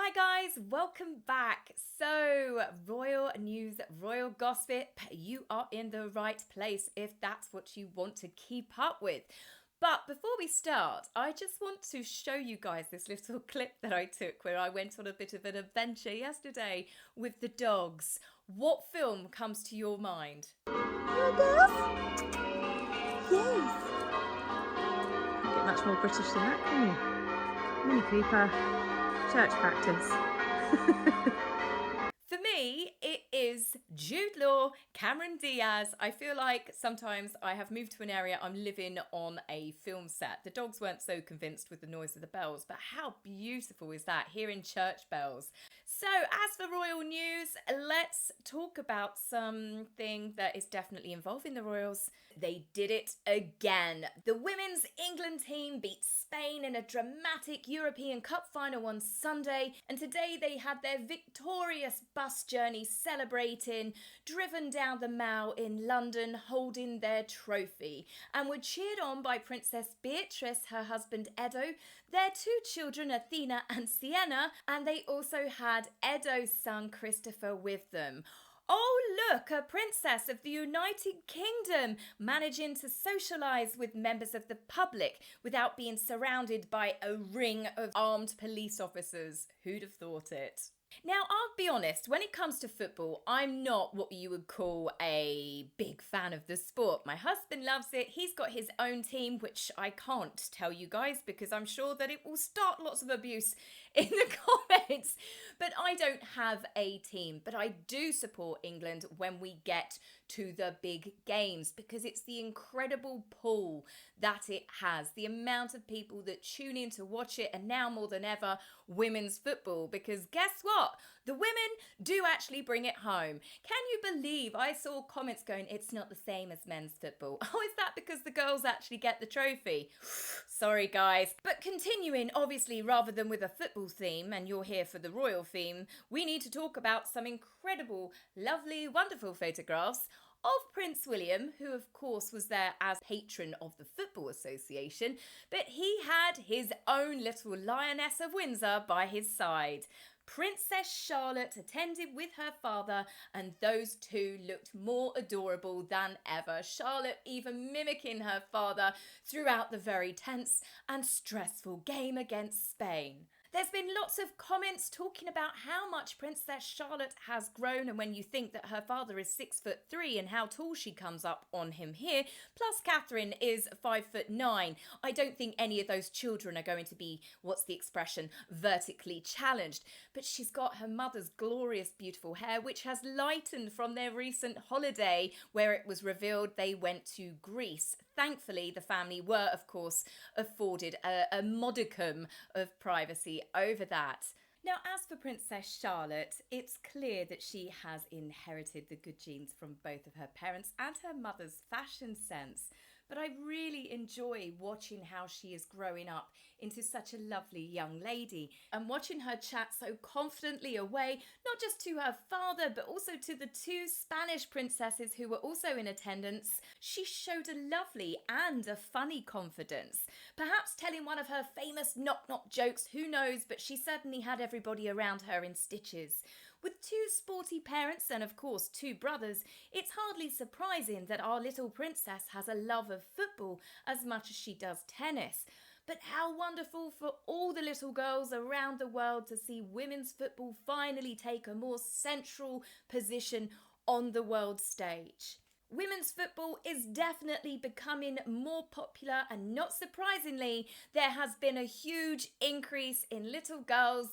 Hi guys, welcome back. So, royal news, royal gossip, you are in the right place if that's what you want to keep up with. But before we start, I just want to show you guys this little clip that I took where I went on a bit of an adventure yesterday with the dogs. What film comes to your mind? Yes. Get much more British than that, can you? Mini Cooper, church practice. For me, it is Jude Law, Cameron Diaz. I feel like sometimes I have moved to an area, I'm living on a film set. The dogs weren't so convinced with the noise of the bells, but how beautiful is that, hearing church bells? So, as for royal news, let's talk about something that is definitely involving the royals. They did it again. The women's England team beat Spain in a dramatic European Cup final on Sunday, and today they had their victorious bus journey celebrating, driven down the Mall in London holding their trophy, and were cheered on by Princess Beatrice, her husband Edo, their two children Athena and Sienna, and they also had Edo's son Christopher with them. Oh, look, a princess of the United Kingdom managing to socialise with members of the public without being surrounded by a ring of armed police officers. Who'd have thought it? Now, I'll be honest, when it comes to football, I'm not what you would call a big fan of the sport. My husband loves it. He's got his own team, which I can't tell you guys because I'm sure that it will start lots of abuse in the comments. But I don't have a team, but I do support England when we get to the big games because it's the incredible pull that it has, the amount of people that tune in to watch it, and now more than ever, women's football, because guess what? The women do actually bring it home. Can you believe I saw comments going, it's not the same as men's football? Oh, is that because the girls actually get the trophy? Sorry guys. But continuing, obviously, rather than with a football theme, and you're here for the royal theme, we need to talk about some incredible, lovely, wonderful photographs of Prince William, who of course was there as patron of the Football Association, but he had his own little Lioness of Windsor by his side. Princess Charlotte attended with her father, and those two looked more adorable than ever. Charlotte even mimicking her father throughout the very tense and stressful game against Spain. There's been lots of comments talking about how much Princess Charlotte has grown, and when you think that her father is 6'3" and how tall she comes up on him here, plus Catherine is 5'9". I don't think any of those children are going to be, what's the expression, vertically challenged. But she's got her mother's glorious, beautiful hair, which has lightened from their recent holiday where it was revealed they went to Greece. Thankfully, the family were, of course, afforded a modicum of privacy over that. Now, as for Princess Charlotte, it's clear that she has inherited the good genes from both of her parents and her mother's fashion sense. But I really enjoy watching how she is growing up into such a lovely young lady and watching her chat so confidently away, not just to her father, but also to the two Spanish princesses who were also in attendance. She showed a lovely and a funny confidence, perhaps telling one of her famous knock-knock jokes, who knows, but she certainly had everybody around her in stitches. With two sporty parents and of course two brothers, it's hardly surprising that our little princess has a love of football as much as she does tennis. But how wonderful for all the little girls around the world to see women's football finally take a more central position on the world stage. Women's football is definitely becoming more popular, and not surprisingly, there has been a huge increase in little girls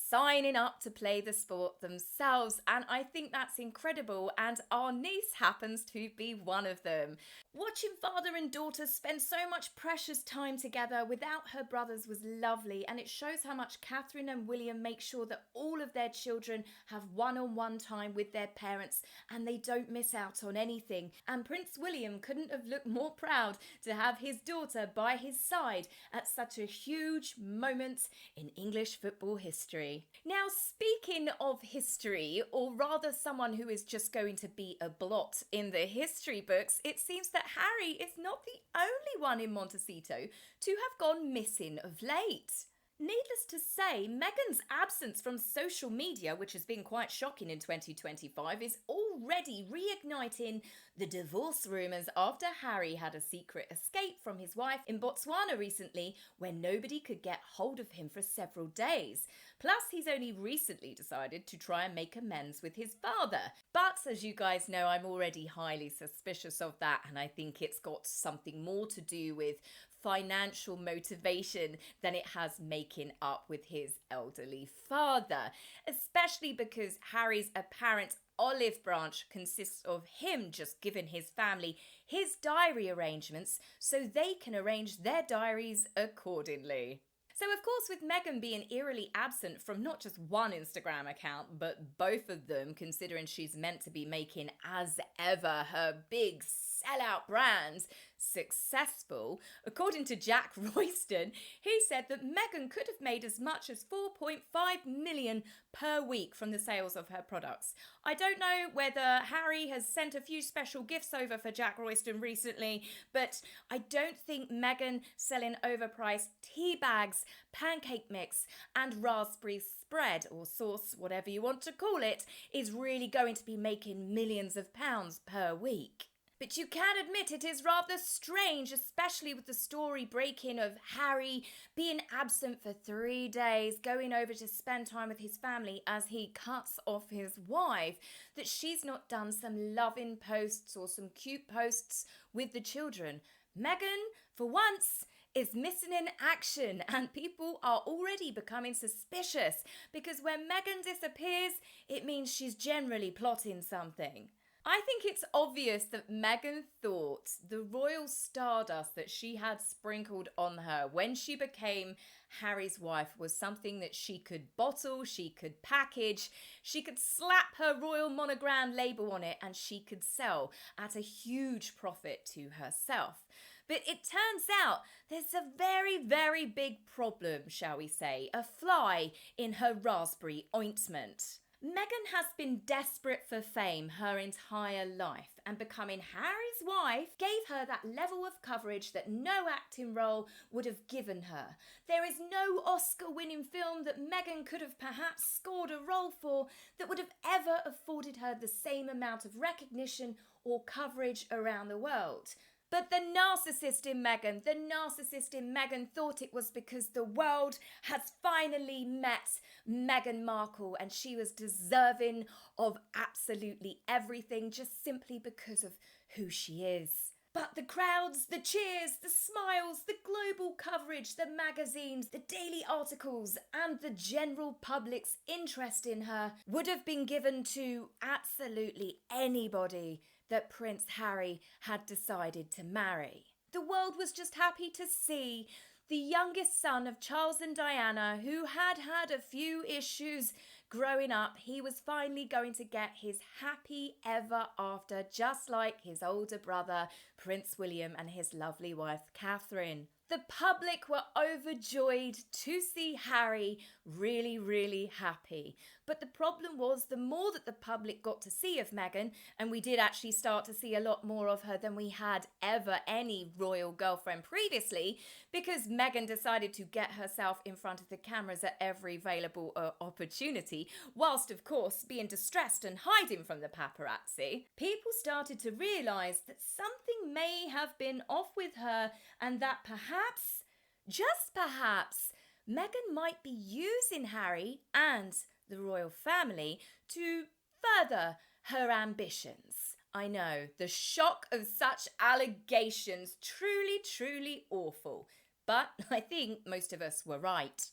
signing up to play the sport themselves, and I think that's incredible, and our niece happens to be one of them. Watching father and daughter spend so much precious time together without her brothers was lovely, and it shows how much Catherine and William make sure that all of their children have one-on-one time with their parents and they don't miss out on anything. And Prince William couldn't have looked more proud to have his daughter by his side at such a huge moment in English football history. Now, speaking of history, or rather someone who is just going to be a blot in the history books, it seems that Harry is not the only one in Montecito to have gone missing of late. Needless to say, Meghan's absence from social media, which has been quite shocking in 2025, is already reigniting the divorce rumours after Harry had a secret escape from his wife in Botswana recently, when nobody could get hold of him for several days. Plus, he's only recently decided to try and make amends with his father. But as you guys know, I'm already highly suspicious of that, and I think it's got something more to do with financial motivation than it has making up with his elderly father. Especially because Harry's apparent olive branch consists of him just giving his family his diary arrangements so they can arrange their diaries accordingly. So, of course, with Meghan being eerily absent from not just one Instagram account, but both of them, considering she's meant to be making as ever her big sellout brand successful, according to Jack Royston, he said that Meghan could have made as much as 4.5 million per week from the sales of her products. I don't know whether Harry has sent a few special gifts over for Jack Royston recently, but I don't think Meghan selling overpriced tea bags, pancake mix, and raspberry spread or sauce, whatever you want to call it, is really going to be making millions of pounds per week. But you can admit it is rather strange, especially with the story breaking of Harry being absent for 3 days, going over to spend time with his family as he cuts off his wife, that she's not done some loving posts or some cute posts with the children. Meghan, for once, is missing in action, and people are already becoming suspicious because when Meghan disappears, it means she's generally plotting something. I think it's obvious that Meghan thought the royal stardust that she had sprinkled on her when she became Harry's wife was something that she could bottle, she could package, she could slap her royal monogram label on it, and she could sell at a huge profit to herself. But it turns out there's a very, very big problem, shall we say, a fly in her raspberry ointment. Meghan has been desperate for fame her entire life, and becoming Harry's wife gave her that level of coverage that no acting role would have given her. There is no Oscar-winning film that Meghan could have perhaps scored a role for that would have ever afforded her the same amount of recognition or coverage around the world. But the narcissist in Meghan thought it was because the world has finally met Meghan Markle and she was deserving of absolutely everything just simply because of who she is. But the crowds, the cheers, the smiles, the global coverage, the magazines, the daily articles, and the general public's interest in her would have been given to absolutely anybody that Prince Harry had decided to marry. The world was just happy to see the youngest son of Charles and Diana, who had had a few issues growing up. He was finally going to get his happy ever after, just like his older brother, Prince William, and his lovely wife, Catherine. The public were overjoyed to see Harry really, really happy. But the problem was the more that the public got to see of Meghan, and we did actually start to see a lot more of her than we had ever any royal girlfriend previously, because Meghan decided to get herself in front of the cameras at every available opportunity, whilst of course being distressed and hiding from the paparazzi. People started to realise that something may have been off with her, and that perhaps, just perhaps, Meghan might be using Harry and the royal family to further her ambitions. I know, the shock of such allegations, truly, truly awful. But I think most of us were right.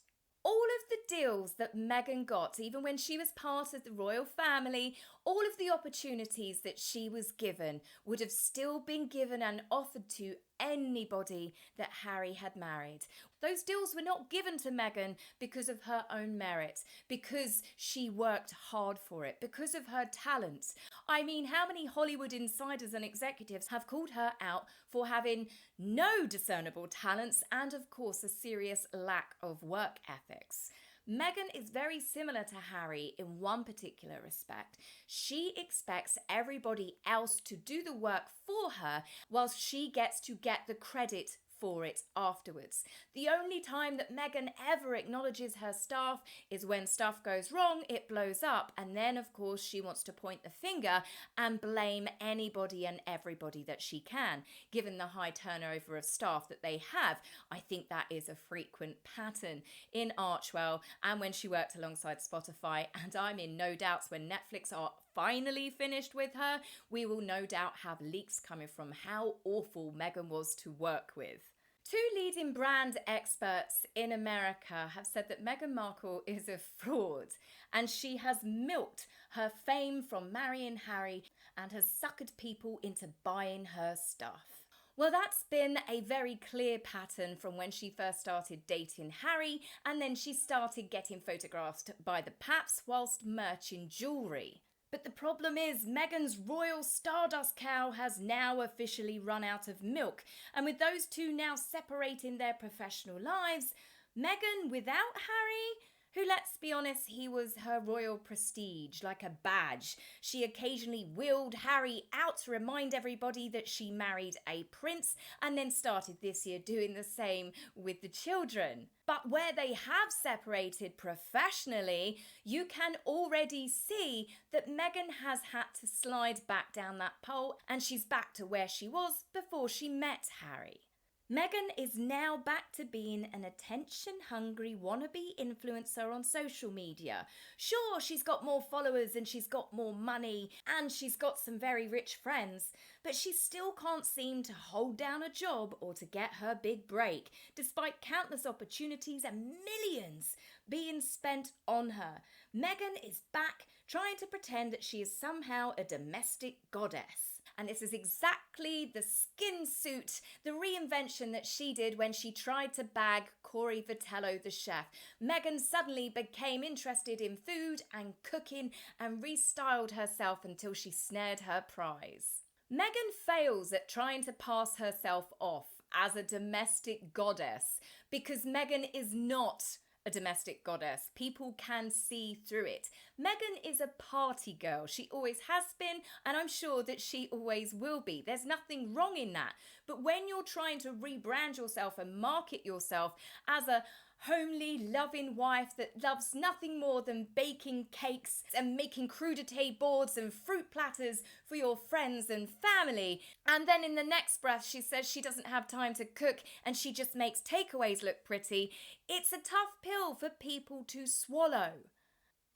All of the deals that Meghan got, even when she was part of the royal family, all of the opportunities that she was given would have still been given and offered to anybody that Harry had married. Those deals were not given to Meghan because of her own merit, because she worked hard for it, because of her talent. I mean, how many Hollywood insiders and executives have called her out for having no discernible talents and, of course, a serious lack of work ethics? Meghan is very similar to Harry in one particular respect. She expects everybody else to do the work for her whilst she gets to get the credit for it afterwards. The only time that Meghan ever acknowledges her staff is when stuff goes wrong, it blows up, and then of course she wants to point the finger and blame anybody and everybody that she can. Given the high turnover of staff that they have, I think that is a frequent pattern in Archewell and when she worked alongside Spotify, and I'm in no doubts when Netflix are finally finished with her, we will no doubt have leaks coming from how awful Meghan was to work with. Two leading brand experts in America have said that Meghan Markle is a fraud and she has milked her fame from marrying Harry and has suckered people into buying her stuff. Well, that's been a very clear pattern from when she first started dating Harry, and then she started getting photographed by the paps whilst merching jewellery. But the problem is Meghan's royal stardust cow has now officially run out of milk, and with those two now separating their professional lives, Meghan without Harry, who, let's be honest, he was her royal prestige, like a badge. She occasionally wheeled Harry out to remind everybody that she married a prince, and then started this year doing the same with the children. But where they have separated professionally, you can already see that Meghan has had to slide back down that pole, and she's back to where she was before she met Harry. Meghan is now back to being an attention-hungry wannabe influencer on social media. Sure, she's got more followers and she's got more money and she's got some very rich friends, but she still can't seem to hold down a job or to get her big break, despite countless opportunities and millions being spent on her. Meghan is back trying to pretend that she is somehow a domestic goddess. And this is exactly the skin suit, the reinvention that she did when she tried to bag Corey Vitello, the chef. Meghan suddenly became interested in food and cooking and restyled herself until she snared her prize. Meghan fails at trying to pass herself off as a domestic goddess because Meghan is not a domestic goddess. People can see through it. Meghan is a party girl. She always has been, and I'm sure that she always will be. There's nothing wrong in that. But when you're trying to rebrand yourself and market yourself as a homely, loving wife that loves nothing more than baking cakes and making crudité boards and fruit platters for your friends and family, and then in the next breath she says she doesn't have time to cook and she just makes takeaways look pretty, it's a tough pill for people to swallow.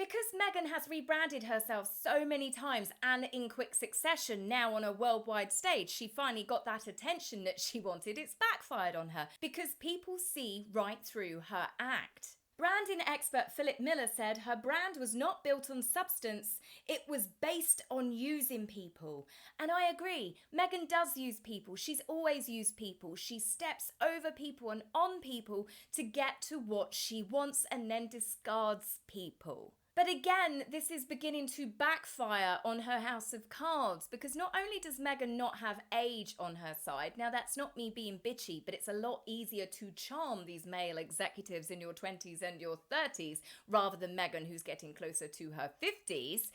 Because Meghan has rebranded herself so many times and in quick succession now on a worldwide stage, she finally got that attention that she wanted. It's backfired on her because people see right through her act. Branding expert Philip Miller said her brand was not built on substance, it was based on using people. And I agree, Meghan does use people, she's always used people. She steps over people and on people to get to what she wants and then discards people. But again, this is beginning to backfire on her house of cards because not only does Meghan not have age on her side, now that's not me being bitchy, but it's a lot easier to charm these male executives in your 20s and your 30s rather than Meghan who's getting closer to her 50s.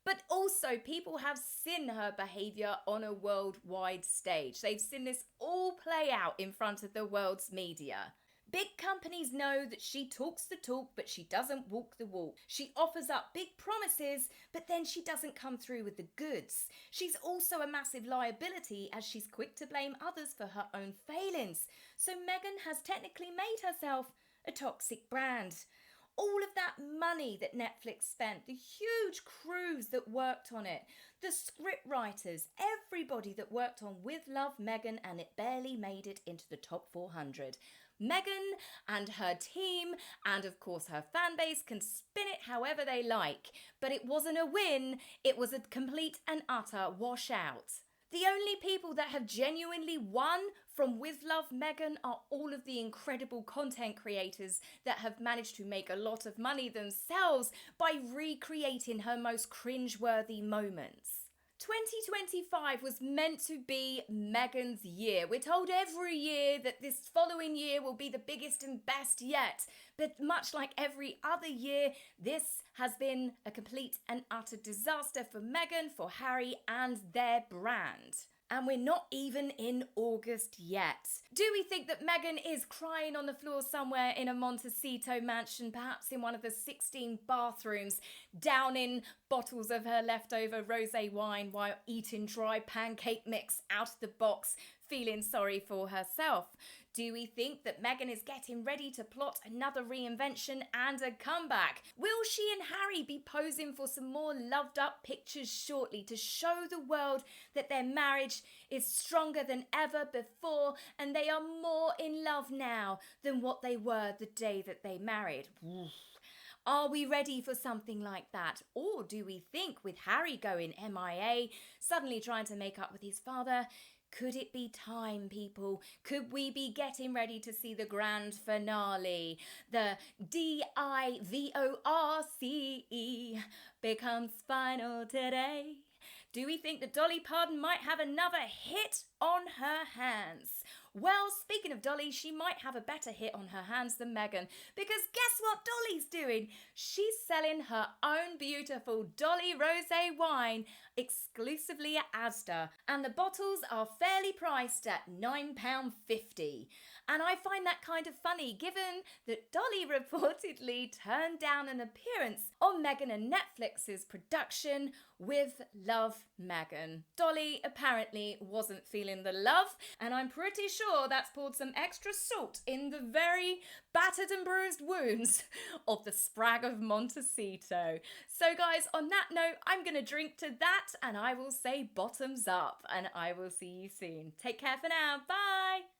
But also people have seen her behaviour on a worldwide stage. They've seen this all play out in front of the world's media. Big companies know that she talks the talk, but she doesn't walk the walk. She offers up big promises, but then she doesn't come through with the goods. She's also a massive liability as she's quick to blame others for her own failings. So Meghan has technically made herself a toxic brand. All of that money that Netflix spent, the huge crews that worked on it, the script writers, everybody that worked on With Love, Meghan, and it barely made it into the top 400. Meghan and her team and of course her fan base can spin it however they like, but it wasn't a win, it was a complete and utter washout. The only people that have genuinely won from With Love Meghan are all of the incredible content creators that have managed to make a lot of money themselves by recreating her most cringeworthy moments. 2025 was meant to be Meghan's year. We're told every year that this following year will be the biggest and best yet. But much like every other year, this has been a complete and utter disaster for Meghan, for Harry and their brand. And we're not even in August yet. Do we think that Meghan is crying on the floor somewhere in a Montecito mansion, perhaps in one of the 16 bathrooms, downing bottles of her leftover rosé wine while eating dry pancake mix out of the box, feeling sorry for herself? Do we think that Meghan is getting ready to plot another reinvention and a comeback? Will she and Harry be posing for some more loved up pictures shortly to show the world that their marriage is stronger than ever before and they are more in love now than what they were the day that they married? Are we ready for something like that? Or do we think with Harry going MIA, suddenly trying to make up with his father, could it be time, people? Could we be getting ready to see the grand finale? The DIVORCE becomes final today. Do we think that Dolly Parton might have another hit on her hands? Well, speaking of Dolly, she might have a better hit on her hands than Meghan, because guess what Dolly's doing? She's selling her own beautiful Dolly Rosé wine exclusively at Asda, and the bottles are fairly priced at £9.50. And I find that kind of funny, given that Dolly reportedly turned down an appearance on Meghan and Netflix's production with Love Meghan. Dolly apparently wasn't feeling the love, and I'm pretty sure that's poured some extra salt in the very battered and bruised wounds of the Sprag of Montecito. So guys, on that note, I'm going to drink to that, and I will say bottoms up, and I will see you soon. Take care for now. Bye!